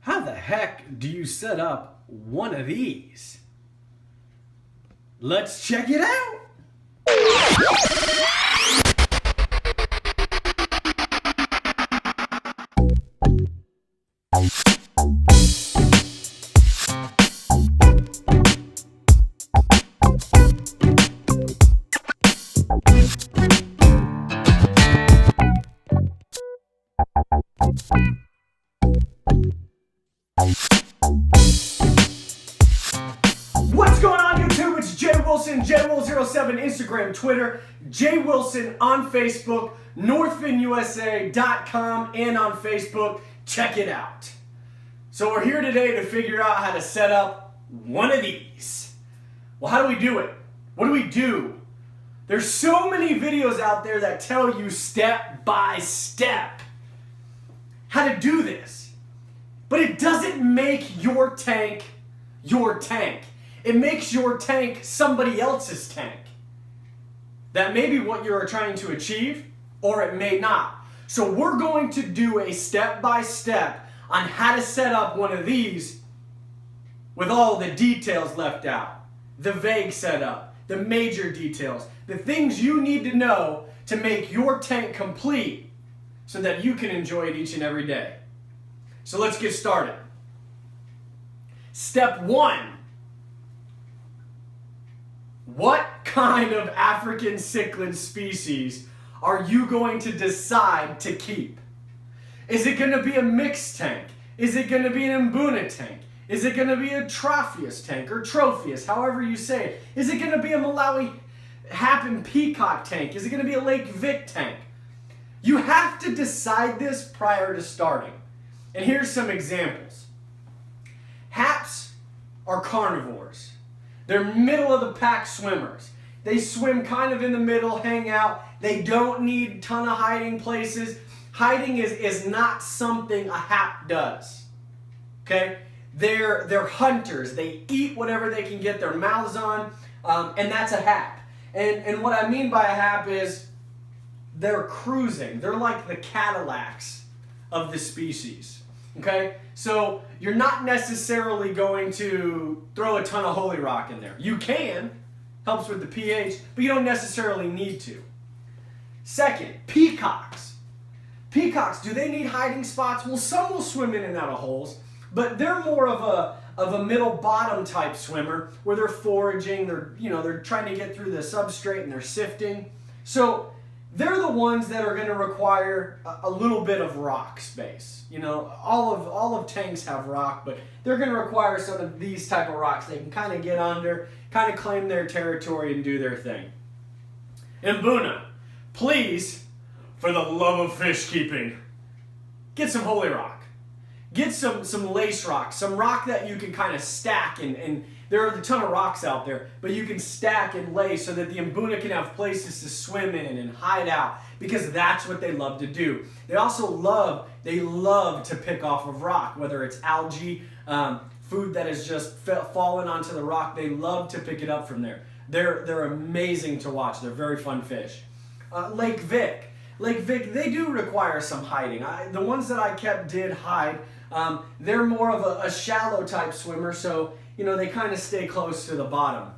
How the heck do you set up one of these? Let's check it out! What's going on YouTube? It's Jay Wilson, JWill07, Instagram, Twitter, Jay Wilson on Facebook, NORTHFINUSA.com, and on Facebook. Check it out. So we're here today to figure out how to set up one of these. Well, how do we do it? What do we do? There's so many videos out there that tell you step by step how to do this. But it doesn't make your tank your tank. It makes your tank somebody else's tank. That may be what you're trying to achieve, or it may not. So we're going to do a step-by-step on how to set up one of these with all the details left out. The vague setup, the major details, the things you need to know to make your tank complete so that you can enjoy it each and every day. So let's get started. Step 1. What kind of African cichlid species are you going to decide to keep? Is it going to be a mixed tank? Is it going to be an Mbuna tank? Is it going to be a Tropheus tank or Tropheus, however you say it? Is it going to be a Malawi Happen Peacock tank? Is it going to be a Lake Vic tank? You have to decide this prior to starting. And here's some examples. Haps are carnivores. They're middle of the pack swimmers. They swim kind of in the middle, hang out. They don't need a ton of hiding places. Hiding is not something a hap does. Okay? They're hunters. They eat whatever they can get their mouths on, and that's a hap. And what I mean by a hap is they're cruising. They're like the Cadillacs of the species. Okay? So you're not necessarily going to throw a ton of holy rock in there. You can, helps with the pH, but you don't necessarily need to. Second, peacocks. Peacocks, do they need hiding spots? Well, some will swim in and out of holes, but they're more of a middle bottom type swimmer where they're foraging, they're trying to get through the substrate and they're sifting. So they're the ones that are going to require a little bit of rock space. You know, all of tanks have rock, but they're going to require some of these type of rocks. They can kind of get under, kind of claim their territory and do their thing. Mbuna, please, for the love of fish keeping, get some holy rock. Get some lace rock, some rock that you can kind of stack, and there are a ton of rocks out there, but you can stack and lay so that the Mbuna can have places to swim in and hide out, because that's what they love to do. They also love to pick off of rock, whether it's algae, food that has just fallen onto the rock. They love to pick it up from there. They're amazing to watch. They're very fun fish. Lake Vic. Lake Vic, they do require some hiding. The ones that I kept did hide. They're more of a shallow type swimmer, so they kind of stay close to the bottom.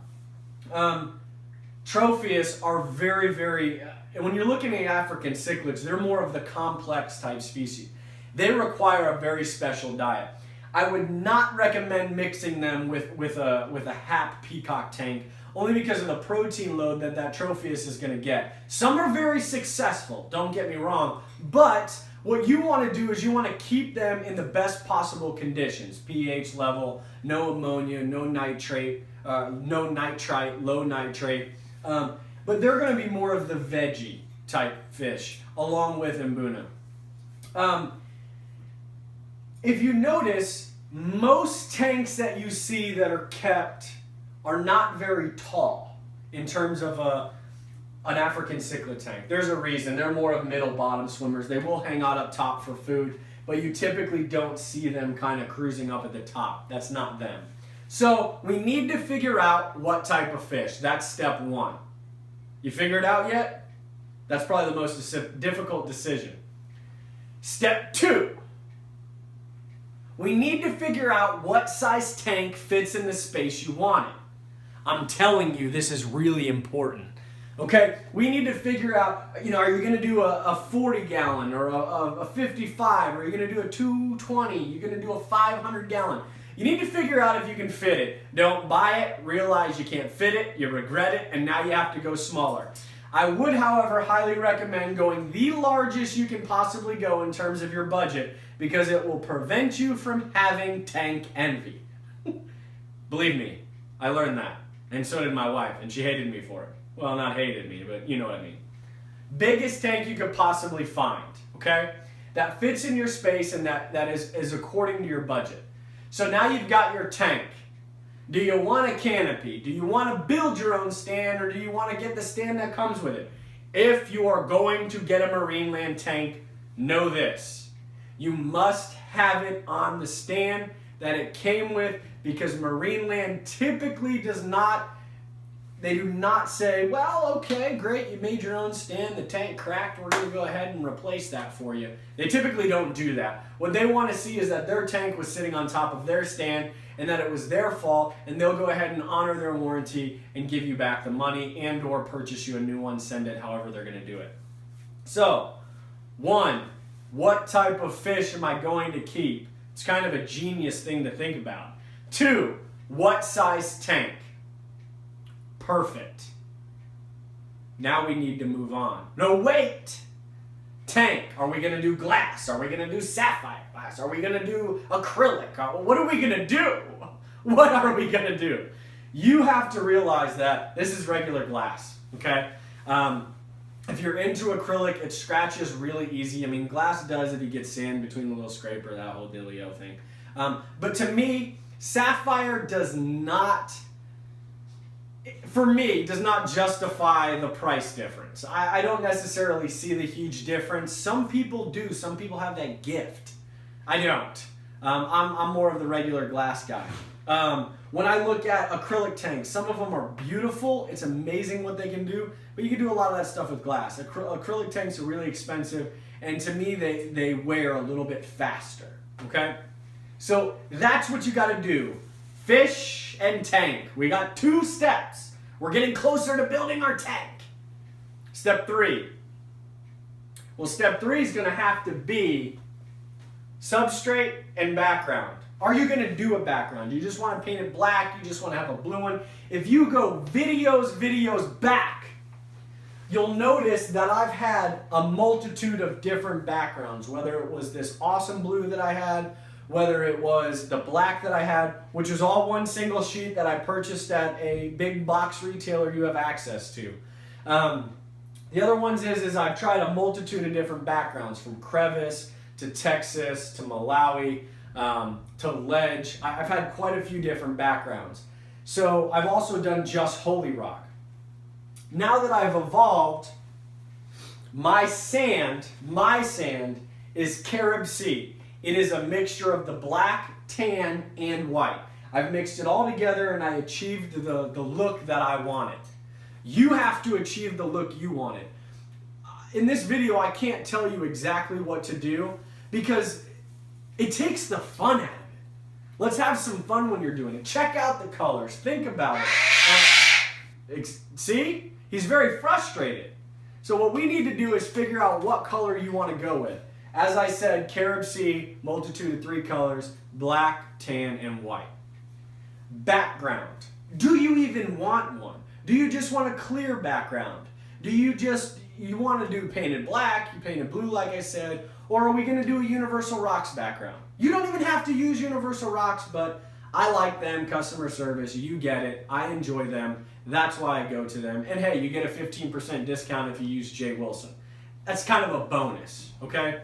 Tropheus are very, very, when you're looking at African cichlids, they're more of the complex type species. They require a very special diet. I would not recommend mixing them with a hap peacock tank, only because of the protein load that Tropheus is going to get. Some are very successful, don't get me wrong, but what you want to do is you want to keep them in the best possible conditions. pH level, no ammonia, no nitrate, no nitrite, low nitrate. But they're going to be more of the veggie type fish, along with Mbuna. If you notice, most tanks that you see that are kept are not very tall in terms of an African cichlid tank. There's a reason. They're more of middle bottom swimmers. They will hang out up top for food, but you typically don't see them kind of cruising up at the top. That's not them. So we need to figure out what type of fish. That's step 1. You figured it out yet? That's probably the most difficult decision. Step 2. we need to figure out what size tank fits in the space you want it. I'm telling you, this is really important. Okay, we need to figure out, are you going to do a 40 gallon or a 55, or are you going to do a 220, you're going to do a 500 gallon. You need to figure out if you can fit it. Don't buy it, realize you can't fit it, you regret it, and now you have to go smaller. I would, however, highly recommend going the largest you can possibly go in terms of your budget, because it will prevent you from having tank envy. Believe me, I learned that, and so did my wife, and she hated me for it. Well, not hated me, but you know what I mean. Biggest tank you could possibly find, okay? That fits in your space and that is according to your budget. So now you've got your tank. Do you want a canopy? Do you want to build your own stand, or do you want to get the stand that comes with it? If you are going to get a Marineland tank, know this. You must have it on the stand that it came with, because Marineland typically does not, they do not say, well, okay, great, you made your own stand, the tank cracked, we're going to go ahead and replace that for you. They typically don't do that. What they want to see is that their tank was sitting on top of their stand and that it was their fault, and they'll go ahead and honor their warranty and give you back the money and or purchase you a new one, send it however they're going to do it. So, 1, what type of fish am I going to keep? It's kind of a genius thing to think about. 2, what size tank? Perfect. Now we need to move on. No, wait! Tank. Are we going to do glass? Are we going to do sapphire glass? Are we going to do acrylic? What are we going to do? What are we going to do? You have to realize that this is regular glass, okay? If you're into acrylic, it scratches really easy. I mean, glass does if you get sand between the little scraper, that whole dealio thing. But to me, sapphire does not, for me, does not justify the price difference. I don't necessarily see the huge difference. Some people do. Some people have that gift. I don't. I'm more of the regular glass guy. When I look at acrylic tanks, some of them are beautiful. It's amazing what they can do, but you can do a lot of that stuff with glass. Acrylic tanks are really expensive, and to me, they wear a little bit faster, okay? So that's what you got to do. Fish and tank. We got 2 steps. We're getting closer to building our tank. Step 3. Well, step 3 is going to have to be substrate and background. Are you going to do a background? Do you just want to paint it black? You just want to have a blue one? If you go videos back, you'll notice that I've had a multitude of different backgrounds, whether it was this awesome blue that I had, whether it was the black that I had, which is all one single sheet that I purchased at a big box retailer you have access to. The other ones is I've tried a multitude of different backgrounds, from crevice to Texas to Malawi to ledge. I've had quite a few different backgrounds. So I've also done just Holy Rock. Now that I've evolved, my sand is Carib Sea. It is a mixture of the black, tan, and white. I've mixed it all together and I achieved the look that I wanted. You have to achieve the look you wanted. In this video, I can't tell you exactly what to do because it takes the fun out of it. Let's have some fun when you're doing it. Check out the colors. Think about it. See? He's very frustrated. So what we need to do is figure out what color you want to go with. As I said, Carib Sea, multitude of 3 colors, black, tan, and white. Background. Do you even want one? Do you just want a clear background? Do you want to do painted black, you painted blue like I said, or are we going to do a Universal Rocks background? You don't even have to use Universal Rocks, but I like them, customer service, you get it, I enjoy them, that's why I go to them. And hey, you get a 15% discount if you use J. Wilson. That's kind of a bonus, okay?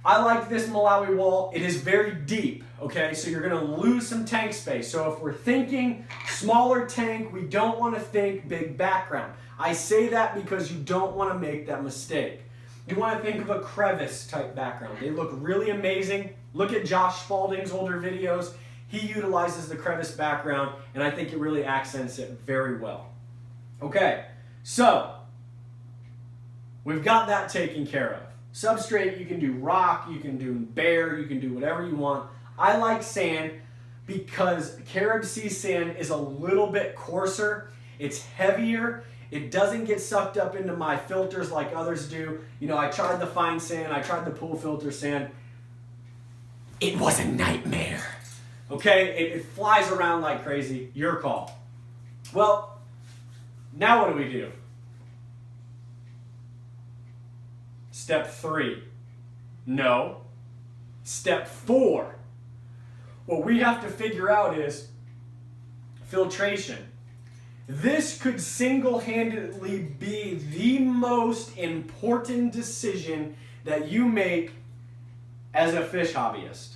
I like this Malawi wall. It is very deep, okay? So you're going to lose some tank space. So if we're thinking smaller tank, we don't want to think big background. I say that because you don't want to make that mistake. You want to think of a crevice type background. They look really amazing. Look at Josh Spalding's older videos. He utilizes the crevice background, and I think it really accents it very well. Okay, so we've got that taken care of. Substrate, you can do rock, you can do bare, you can do whatever you want. I like sand because Carib Sea sand is a little bit coarser. It's heavier. It doesn't get sucked up into my filters like others do. You know, I tried the fine sand, I tried the pool filter sand. It was a nightmare. Okay, it flies around like crazy. Your call. Well, now what do? Step 3. No. Step 4. What we have to figure out is filtration. This could single-handedly be the most important decision that you make as a fish hobbyist.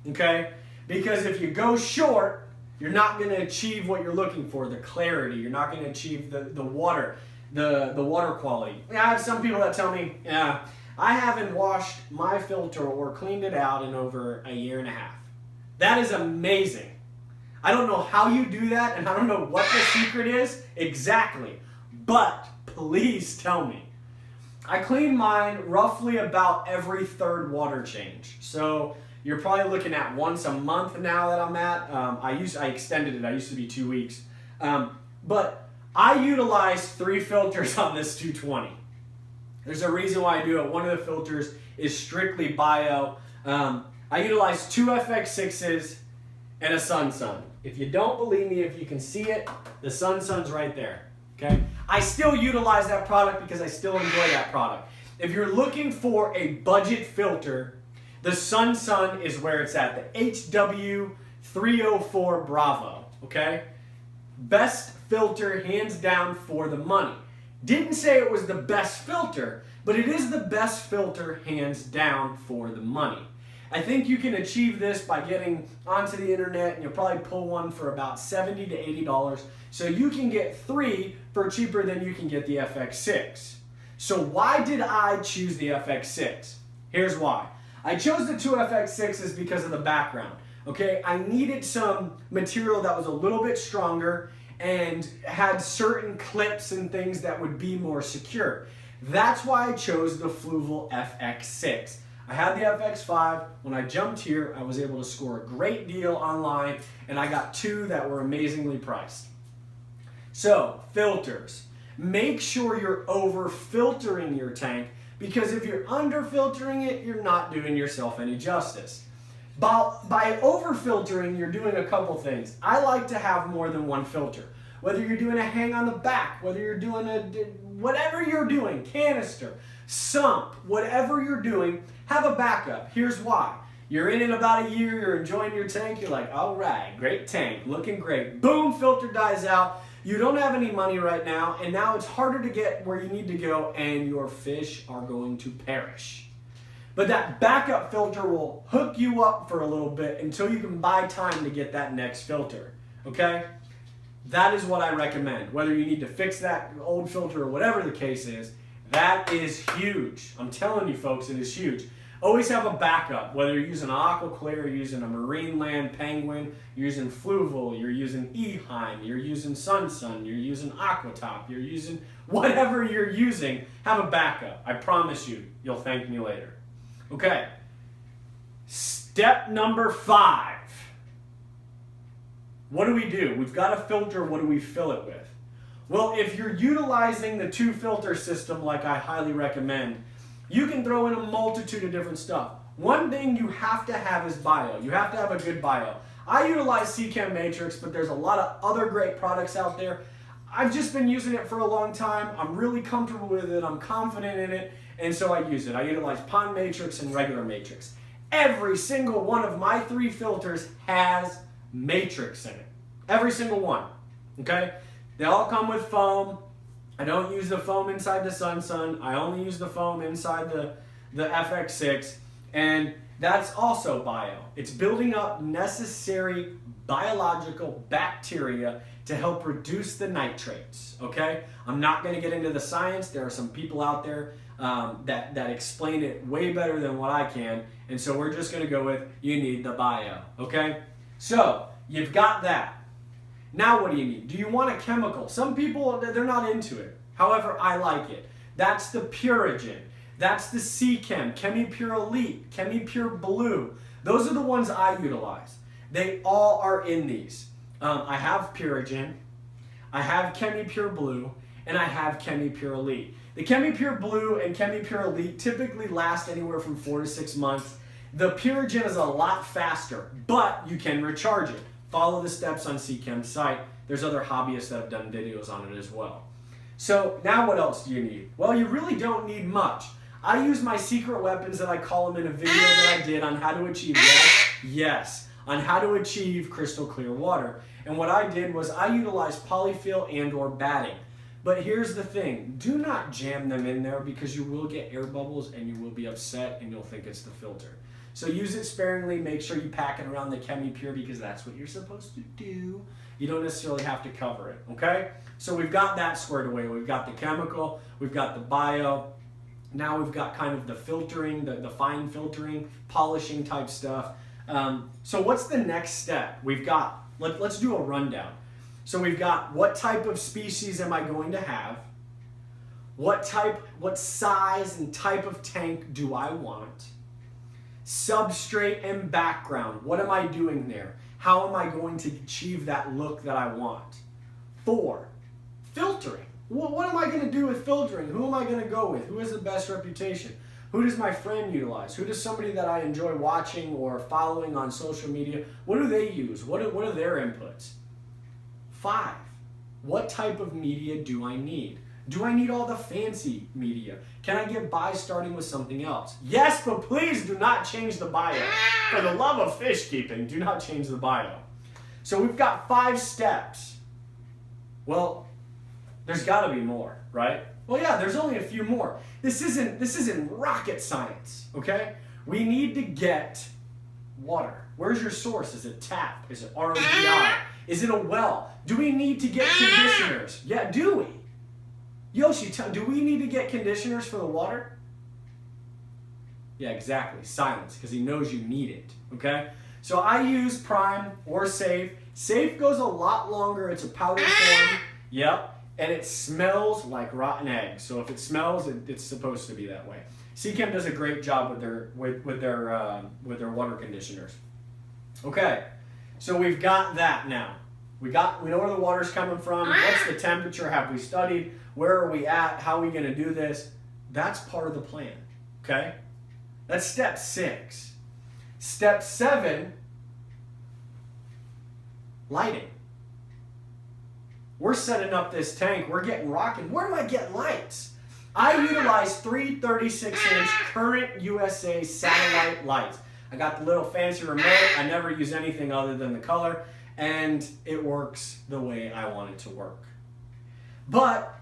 Okay? Because if you go short, you're not going to achieve what you're looking for, the clarity. You're not going to achieve the water, the water quality. I have some people that tell me, yeah, I haven't washed my filter or cleaned it out in over a year and a half. That is amazing. I don't know how you do that, and I don't know what the secret is exactly, but please tell me. I clean mine roughly about every 3rd water change. So you're probably looking at once a month now that I'm at. I extended it. I used to be 2 weeks. But I utilize 3 filters on this 220. There's a reason why I do it. One of the filters is strictly bio. I utilize 2 FX6s and a Sun. If you don't believe me, if you can see it, the Sun's right there. Okay? I still utilize that product because I still enjoy that product. If you're looking for a budget filter, the Sun is where it's at. The HW304 Bravo. Okay? Best filter hands down for the money. Didn't say it was the best filter, but it is the best filter hands down for the money. I think you can achieve this by getting onto the internet, and you'll probably pull one for about $70 to $80. So you can get 3 for cheaper than you can get the FX6. So why did I choose the FX6? Here's why. I chose the 2 FX6s because of the background. Okay, I needed some material that was a little bit stronger and had certain clips and things that would be more secure. That's why I chose the Fluval FX6. I had the FX5. When I jumped here, I was able to score a great deal online, and I got 2 that were amazingly priced. So, filters. Make sure you're over-filtering your tank, because if you're under-filtering it, you're not doing yourself any justice. By over-filtering, you're doing a couple things. I like to have more than 1 filter. Whether you're doing a hang on the back, whether you're doing whatever you're doing, canister, sump, whatever you're doing, have a backup. Here's why. You're in it about a year, you're enjoying your tank, you're like, all right, great tank, looking great. Boom, filter dies out. You don't have any money right now, and now it's harder to get where you need to go, and your fish are going to perish. But that backup filter will hook you up for a little bit until you can buy time to get that next filter, okay? That is what I recommend. Whether you need to fix that old filter or whatever the case is, that is huge. I'm telling you folks, it is huge. Always have a backup, whether you're using an Aquaclear, you're using a Marine Land Penguin, you're using Fluval, you're using Eheim, you're using Sun, you're using Aquatop, you're using whatever you're using, have a backup. I promise you, you'll thank me later. Okay, step number 5. What do? We've got a filter, what do we fill it with? Well, if you're utilizing the 2 filter system like I highly recommend, you can throw in a multitude of different stuff. One thing you have to have is bio. You have to have a good bio. I utilize Seachem Matrix, but there's a lot of other great products out there. I've just been using it for a long time. I'm really comfortable with it. I'm confident in it, and so I use it. I utilize Pond Matrix and regular Matrix. Every single one of my 3 filters has Matrix in it. Every single one, okay? They all come with foam. I don't use the foam inside the Sun. I only use the foam inside the FX6, and that's also bio. It's building up necessary biological bacteria to help reduce the nitrates, okay? I'm not going to get into the science. There are some people out there that explain it way better than what I can, and so we're just going to go with you need the bio, okay? So, you've got that. Now what do you need? Do you want a chemical? Some people, they're not into it. However, I like it. That's the Purigen. That's the C-Chem, ChemiPure Elite, ChemiPure Blue. Those are the ones I utilize. They all are in these. I have Purigen, I have ChemiPure Blue, and I have ChemiPure Elite. The ChemiPure Blue and ChemiPure Elite typically last anywhere from 4 to 6 months. The Purigen is a lot faster, but you can recharge it. Follow the steps on C-Chem's site. There's other hobbyists that have done videos on it as well. So now what else do you need? Well, you really don't need much. I use my secret weapons that I call them in a video that I did on how to achieve, yes, on how to achieve crystal clear water. And what I did was I utilized polyfill and or batting. But here's the thing, do not jam them in there because you will get air bubbles and you will be upset and you'll think it's the filter. So use it sparingly, make sure you pack it around the ChemiPure because that's what you're supposed to do. You don't necessarily have to cover it, okay? So we've got that squared away. We've got the chemical, we've got the bio, now we've got kind of the filtering, the fine filtering, polishing type stuff. So what's the next step? We've got, let's do a rundown. So we've got what type of species am I going to have? What size and type of tank do I want? Substrate and background, what am I doing there? How am I going to achieve that look that I want? 4, filtering. What am I going to do with filtering? Who am I going to go with? Who has the best reputation? Who does my friend utilize? Who does somebody that I enjoy watching or following on social media, what do they use? What are their inputs? 5, what type of media do I need? Do I need all the fancy media? Can I get by starting with something else? Yes, but please do not change the bio. For the love of fish keeping, do not change the bio. So we've got 5 steps. Well, there's got to be more, right? Well, yeah, there's only a few more. This isn't rocket science, okay? We need to get water. Where's your source? Is it tap? Is it RODI? Is it a well? Do we need to get conditioners? Yeah, do we? Yoshi, do we need to get conditioners for the water? Yeah, exactly. Silence, because he knows you need it, okay? So I use Prime or Safe. Safe goes a lot longer. It's a powder form. Yep. And it smells like rotten eggs. So if it smells, it's supposed to be that way. C-Chem does a great job with their water conditioners. Okay, so we've got that now. We know where the water's coming from. What's the temperature? Have we studied? Where are we at? How are we going to do this? That's part of the plan. Okay, that's step 6. Step 7, lighting. We're setting up this tank. We're getting rocking. Where am I getting lights? I utilize 3 36-inch current USA satellite lights. I got the little fancy remote. I never use anything other than the color, and it works the way I want it to work. But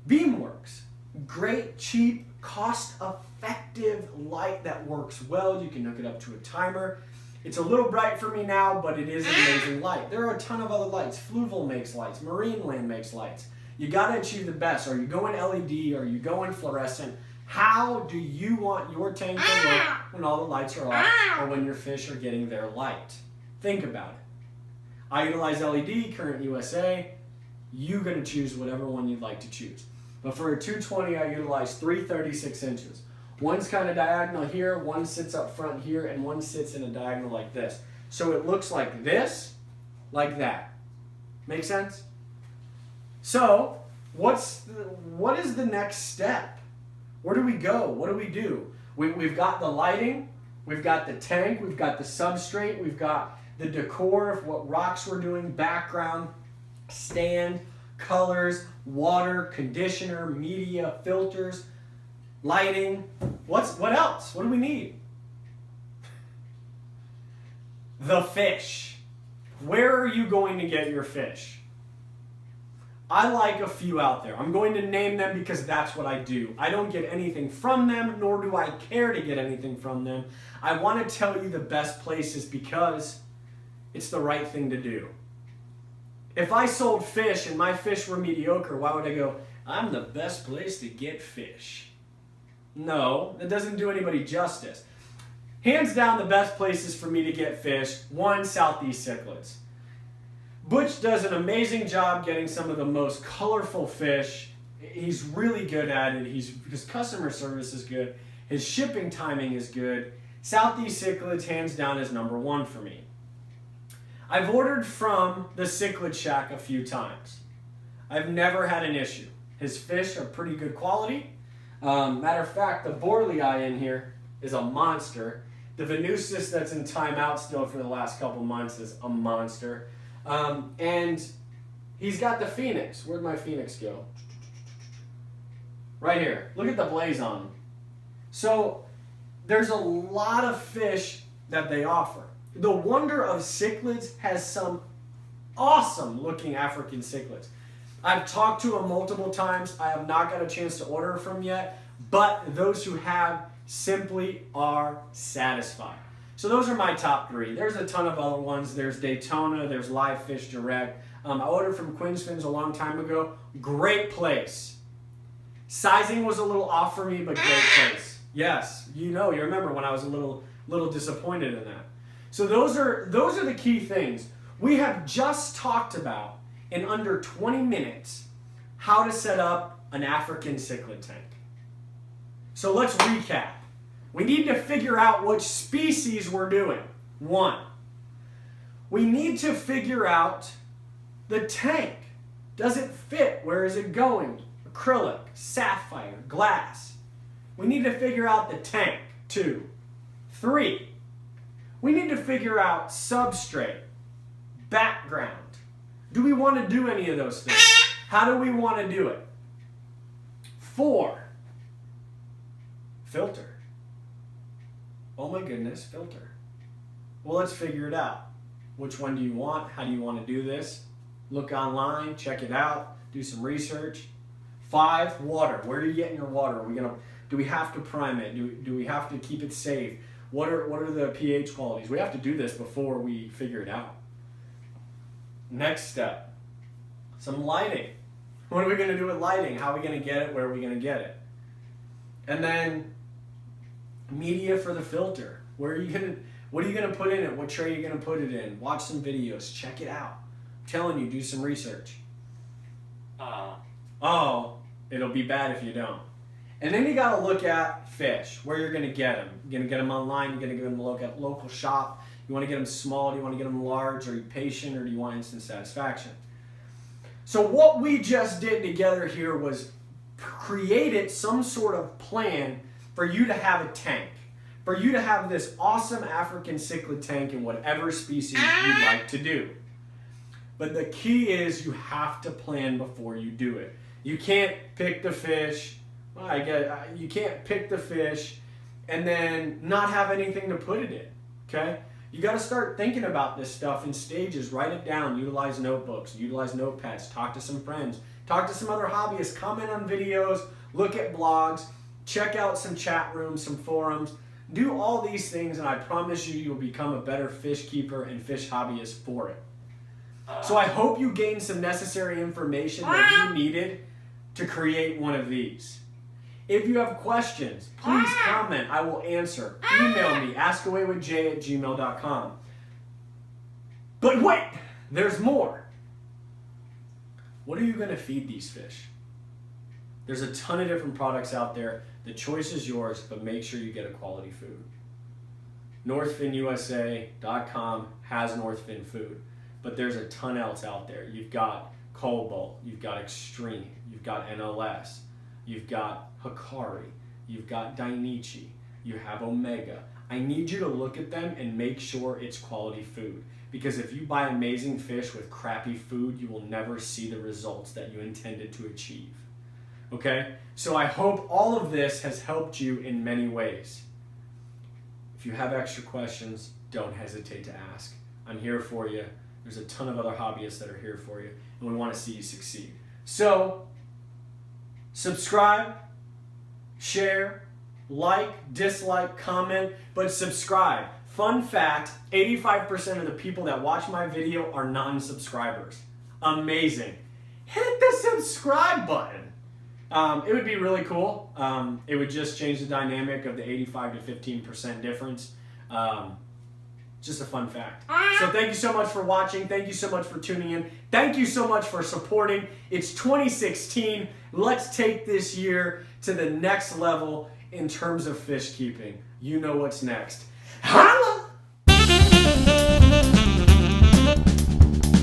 Beamworks, great, cheap, cost-effective light that works well. You can hook it up to a timer. It's a little bright for me now, but it is an amazing light. There are a ton of other lights. Fluval makes lights. Marine Land makes lights. You got to achieve the best. Are you going LED? Are you going fluorescent? How do you want your tank to look when all the lights are off or when your fish are getting their light? Think about it. I utilize LED, current USA. You're going to choose whatever one you'd like to choose. But for a 220, I utilize 3 36 inches. One's kind of diagonal here, one sits up front here, and one sits in a diagonal like this. So it looks like this, like that. Make sense? So, what is the next step? Where do we go? What do we do? We've got the lighting, we've got the tank, we've got the substrate, we've got the decor of what rocks we're doing, background, stand, colors, water, conditioner, media, filters, lighting. What else? What do we need? The fish. Where are you going to get your fish? I like a few out there. I'm going to name them because that's what I do. I don't get anything from them, nor do I care to get anything from them. I want to tell you the best places because it's the right thing to do. If I sold fish and my fish were mediocre, why would I go, I'm the best place to get fish? No, that doesn't do anybody justice. Hands down, the best places for me to get fish, 1, Southeast Cichlids. Butch does an amazing job getting some of the most colorful fish He's really good at it. His customer service is good. His shipping timing is good. Southeast Cichlids, hands down, is #1 for me. I've ordered from the Cichlid Shack a few times. I've never had an issue. His fish are pretty good quality. Matter of fact, the Borlei in here is a monster. The Venusis that's in timeout still for the last couple months is a monster. And he's got the Phoenix. Where'd my Phoenix go? Right here. Look at the blaze on him. So there's a lot of fish that they offer. The Wonder of Cichlids has some awesome looking African cichlids. I've talked to him multiple times. I have not got a chance to order from yet, but those who have simply are satisfied. So those are my top 3. There's a ton of other ones. There's Daytona, there's Live Fish Direct. I ordered from Quinn's Fins a long time ago. Great place. Sizing was a little off for me, but great place. Yes, you remember when I was a little disappointed in that. So those are the key things. We have just talked about in under 20 minutes how to set up an African cichlid tank. So let's recap. We need to figure out which species we're doing. 1, we need to figure out the tank. Does it fit? Where is it going? Acrylic, sapphire, glass. We need to figure out the tank. 2. 3, we need to figure out substrate, background. Do we want to do any of those things? How do we want to do it? 4, filter. Oh my goodness, filter. Well, let's figure it out. Which one do you want? How do you want to do this? Look online, check it out, do some research. 5, water. Where are you getting your water? Do we have to prime it? Do we have to keep it safe? What are the pH qualities? We have to do this before we figure it out. Next step, some lighting. What are we going to do with lighting? How are we going to get it? Where are we going to get it? And then media for the filter. What are you going to put in it? What tray are you going to put it in? Watch some videos. Check it out. I'm telling you, do some research. It'll be bad if you don't. And then you got to look at fish, where you're going to get them. You're going to get them online. You're going to get them look at local shop. You want to get them small. Do you want to get them large? Are you patient, or do you want instant satisfaction? So what we just did together here was created some sort of plan for you to have a tank, for you to have this awesome African cichlid tank in whatever species you'd like to do. But the key is you have to plan before you do it. You can't pick the fish. You can't pick the fish and then not have anything to put it in, okay? You got to start thinking about this stuff in stages. Write it down. Utilize notebooks. Utilize notepads. Talk to some friends. Talk to some other hobbyists. Comment on videos. Look at blogs. Check out some chat rooms, some forums. Do all these things, and I promise you, you'll become a better fish keeper and fish hobbyist for it. So I hope you gained some necessary information that you needed to create one of these. If you have questions, please comment. I will answer. Email me, askawaywithj@gmail.com. But wait, there's more. What are you going to feed these fish? There's a ton of different products out there. The choice is yours, but make sure you get a quality food. NORTHFINUSA.com has Northfin food, but there's a ton else out there. You've got Cobalt, you've got Extreme, you've got NLS, you've got Hikari, you've got Dainichi, you have Omega. I need you to look at them and make sure it's quality food, because if you buy amazing fish with crappy food, you will never see the results that you intended to achieve. Okay? So I hope all of this has helped you in many ways. If you have extra questions, don't hesitate to ask. I'm here for you. There's a ton of other hobbyists that are here for you, and we want to see you succeed. So, subscribe, share, like, dislike, comment, but subscribe. Fun fact, 85% of the people that watch my video are non-subscribers. Amazing. Hit the subscribe button. It would be really cool. It would just change the dynamic of the 85 to 15% difference. Just a fun fact. So thank you so much for watching. Thank you so much for tuning in. Thank you so much for supporting. It's 2016. Let's take this year to the next level in terms of fish keeping. You know what's next.